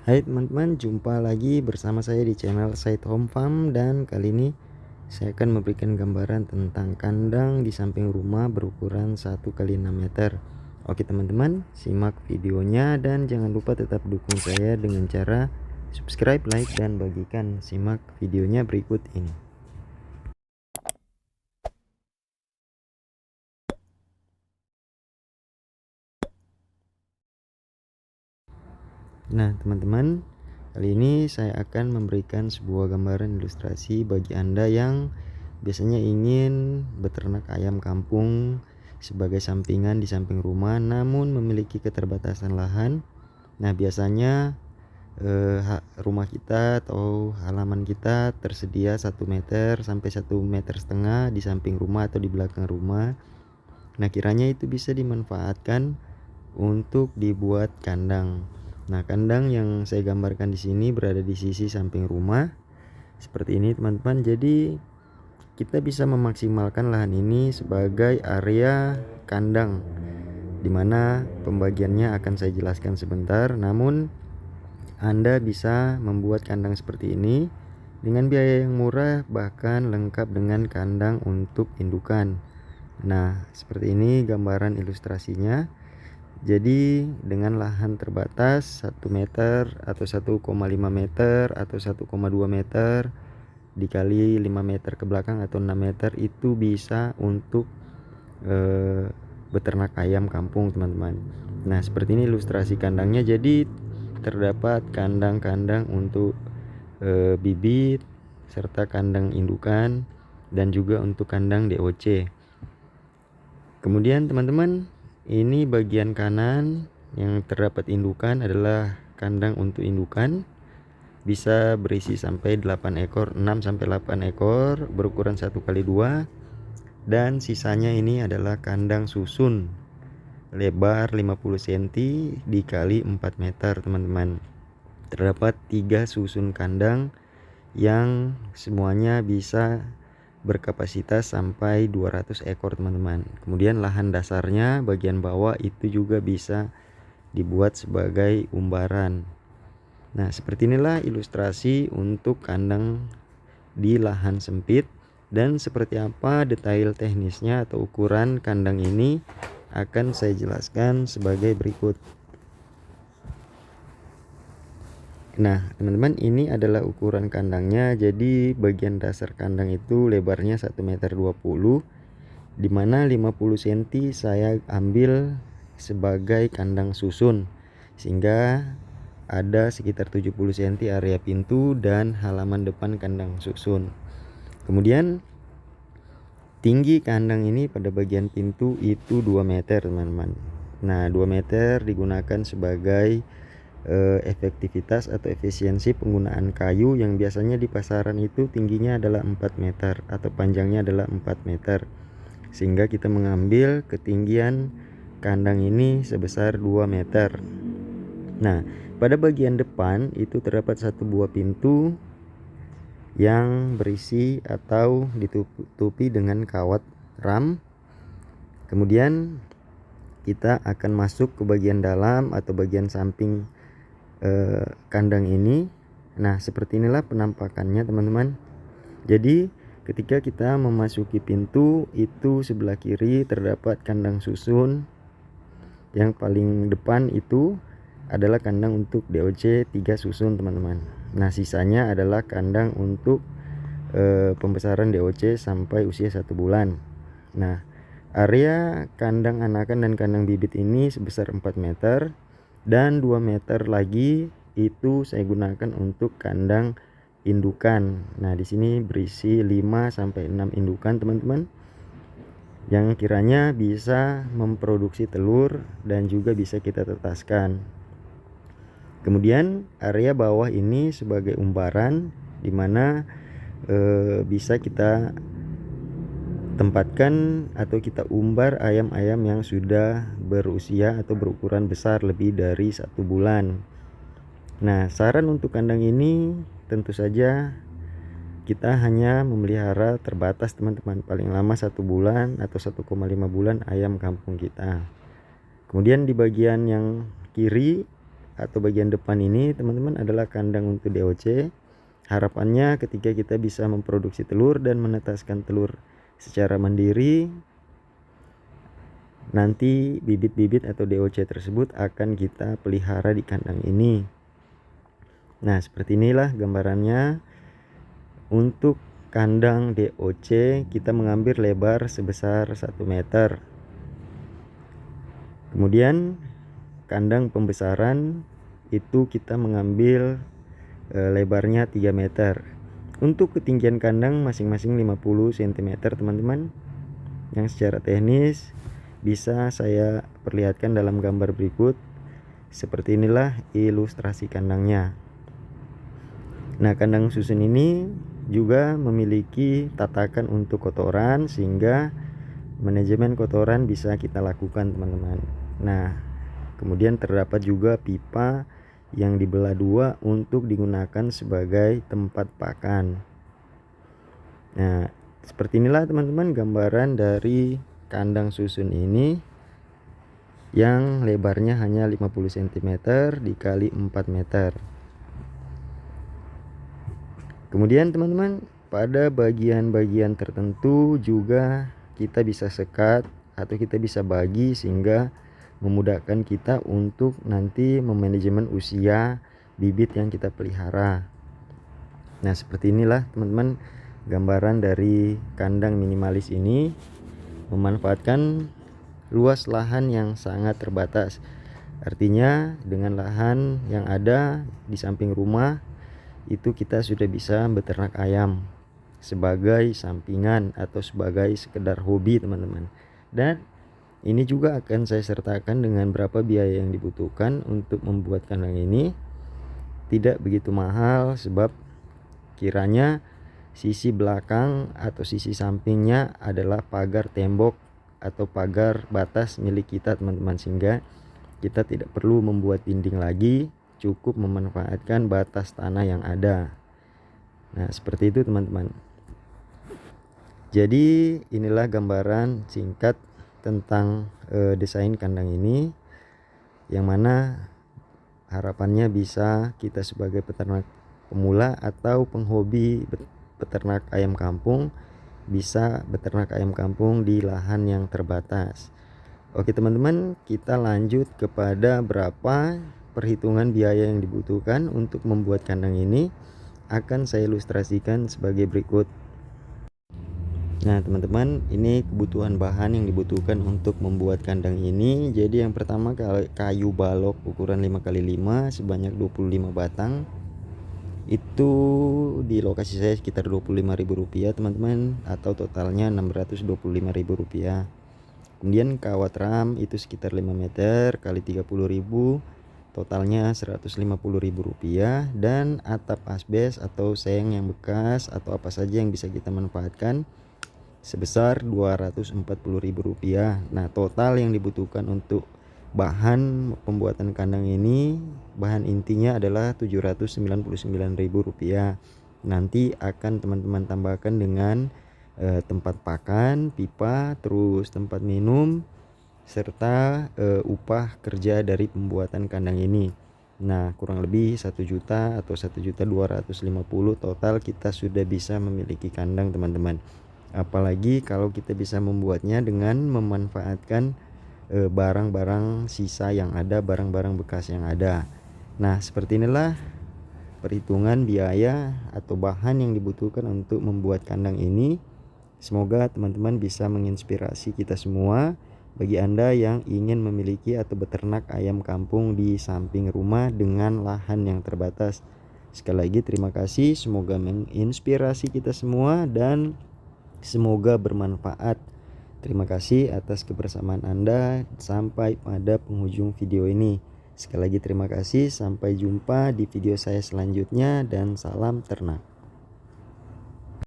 Hai teman-teman, jumpa lagi bersama saya di channel Said Home Farm, dan kali ini saya akan memberikan gambaran tentang kandang di samping rumah berukuran 1 x 6 meter. Oke teman-teman, simak videonya dan jangan lupa tetap dukung saya dengan cara subscribe, like, dan bagikan. Simak videonya berikut ini. Nah teman-teman, kali ini saya akan memberikan sebuah gambaran ilustrasi bagi Anda yang biasanya ingin beternak ayam kampung sebagai sampingan di samping rumah namun memiliki keterbatasan lahan. Nah biasanya rumah kita atau halaman kita tersedia 1 meter sampai 1,5 meter di samping rumah atau di belakang rumah. Nah kiranya itu bisa dimanfaatkan untuk dibuat kandang. Nah, kandang yang saya gambarkan di sini berada di sisi samping rumah seperti ini, teman-teman. Jadi, kita bisa memaksimalkan lahan ini sebagai area kandang, dimana pembagiannya akan saya jelaskan sebentar. Namun, Anda bisa membuat kandang seperti ini dengan biaya yang murah, bahkan lengkap dengan kandang untuk indukan. Nah, seperti ini gambaran ilustrasinya. Jadi dengan lahan terbatas 1 meter atau 1,5 meter atau 1,2 meter dikali 5 meter ke belakang atau 6 meter itu bisa untuk beternak ayam kampung, teman-teman. Nah seperti ini ilustrasi kandangnya. Jadi terdapat kandang-kandang untuk bibit serta kandang indukan dan juga untuk kandang DOC. Kemudian teman-teman, ini bagian kanan yang terdapat indukan adalah kandang untuk indukan, bisa berisi sampai 8 ekor, 6 sampai 8 ekor berukuran 1x2, dan sisanya ini adalah kandang susun lebar 50 cm dikali 4 meter, teman-teman. Terdapat 3 susun kandang yang semuanya bisa berkapasitas sampai 200 ekor, teman-teman. Kemudian lahan dasarnya bagian bawah itu juga bisa dibuat sebagai umbaran. Nah seperti inilah ilustrasi untuk kandang di lahan sempit, dan seperti apa detail teknisnya atau ukuran kandang ini akan saya jelaskan sebagai berikut. Nah teman-teman, ini adalah ukuran kandangnya. Jadi bagian dasar kandang itu lebarnya 1,20 meter, dimana 50 cm saya ambil sebagai kandang susun, sehingga ada sekitar 70 cm area pintu dan halaman depan kandang susun. Kemudian tinggi kandang ini pada bagian pintu itu 2 meter, teman-teman. Nah 2 meter digunakan sebagai efektivitas atau efisiensi penggunaan kayu yang biasanya di pasaran itu tingginya adalah 4 meter atau panjangnya adalah 4 meter, sehingga kita mengambil ketinggian kandang ini sebesar 2 meter. Nah pada bagian depan itu terdapat satu buah pintu yang berisi atau ditutupi dengan kawat ram. Kemudian kita akan masuk ke bagian dalam atau bagian samping kandang ini. Nah seperti inilah penampakannya, teman-teman. Jadi ketika kita memasuki pintu itu sebelah kiri terdapat kandang susun. Yang paling depan itu adalah kandang untuk DOC 3 susun, teman-teman. Nah sisanya adalah kandang untuk pembesaran DOC sampai usia 1 bulan. Nah area kandang anakan dan kandang bibit ini sebesar 4 meter, dan 2 meter lagi itu saya gunakan untuk kandang indukan. Nah di sini berisi 5 sampai 6 indukan, teman-teman, yang kiranya bisa memproduksi telur dan juga bisa kita tetaskan. Kemudian area bawah ini sebagai umbaran, dimana bisa kita tempatkan atau kita umbar ayam-ayam yang sudah berusia atau berukuran besar lebih dari 1 bulan. Nah saran untuk kandang ini tentu saja kita hanya memelihara terbatas, teman-teman, paling lama 1 bulan atau 1,5 bulan ayam kampung kita. Kemudian di bagian yang kiri atau bagian depan ini teman-teman adalah kandang untuk DOC. Harapannya ketika kita bisa memproduksi telur dan menetaskan telur secara mandiri, nanti bibit-bibit atau DOC tersebut akan kita pelihara di kandang ini. Nah, seperti inilah gambarannya. Untuk kandang DOC kita mengambil lebar sebesar 1 meter. Kemudian kandang pembesaran itu kita mengambil lebarnya 3 meter. Untuk ketinggian kandang masing-masing 50 cm teman-teman, yang secara teknis bisa saya perlihatkan dalam gambar berikut. Seperti inilah ilustrasi kandangnya. Nah, kandang susun ini juga memiliki tatakan untuk kotoran, sehingga manajemen kotoran bisa kita lakukan teman-teman. Nah, kemudian terdapat juga pipa yang dibelah dua untuk digunakan sebagai tempat pakan. Nah, seperti inilah teman-teman gambaran dari kandang susun ini yang lebarnya hanya 50 cm dikali 4 meter. Kemudian teman-teman, pada bagian-bagian tertentu juga kita bisa sekat atau kita bisa bagi, sehingga memudahkan kita untuk nanti memanajemen usia bibit yang kita pelihara. Nah, seperti inilah teman-teman gambaran dari kandang minimalis ini, memanfaatkan luas lahan yang sangat terbatas. Artinya dengan lahan yang ada di samping rumah itu kita sudah bisa beternak ayam sebagai sampingan atau sebagai sekedar hobi teman-teman. Dan ini juga akan saya sertakan dengan berapa biaya yang dibutuhkan untuk membuat kandang ini. Tidak begitu mahal, sebab kiranya sisi belakang atau sisi sampingnya adalah pagar tembok atau pagar batas milik kita teman-teman, sehingga kita tidak perlu membuat dinding lagi, cukup memanfaatkan batas tanah yang ada. Nah, seperti itu teman-teman. Jadi inilah gambaran singkat tentang desain kandang ini, yang mana harapannya bisa kita sebagai peternak pemula atau penghobi peternak ayam kampung bisa beternak ayam kampung di lahan yang terbatas. Oke teman-teman, kita lanjut kepada berapa perhitungan biaya yang dibutuhkan untuk membuat kandang ini. Akan saya ilustrasikan sebagai berikut. Nah teman-teman, ini kebutuhan bahan yang dibutuhkan untuk membuat kandang ini. Jadi yang pertama, kayu balok ukuran 5x5 sebanyak 25 batang. Itu di lokasi saya sekitar Rp25.000 teman-teman, atau totalnya Rp625.000. Kemudian kawat ram itu sekitar 5 meter kali 30.000, totalnya Rp150.000. Dan atap asbes atau seng yang bekas atau apa saja yang bisa kita manfaatkan sebesar Rp240.000. Nah, total yang dibutuhkan untuk bahan pembuatan kandang ini, bahan intinya adalah Rp799.000. Nanti akan teman-teman tambahkan dengan tempat pakan, pipa, terus tempat minum, serta upah kerja dari pembuatan kandang ini. Nah, kurang lebih 1 juta atau 1.250.000 total kita sudah bisa memiliki kandang teman-teman. Apalagi kalau kita bisa membuatnya dengan memanfaatkan barang-barang sisa yang ada, barang-barang bekas yang ada. Nah, seperti inilah perhitungan biaya atau bahan yang dibutuhkan untuk membuat kandang ini. Semoga teman-teman bisa menginspirasi kita semua. Bagi Anda yang ingin memiliki atau beternak ayam kampung di samping rumah dengan lahan yang terbatas. Sekali lagi terima kasih, semoga menginspirasi kita semua dan semoga bermanfaat. Terima kasih atas kebersamaan Anda sampai pada penghujung video ini. Sekali lagi terima kasih, sampai jumpa di video saya selanjutnya dan salam ternak.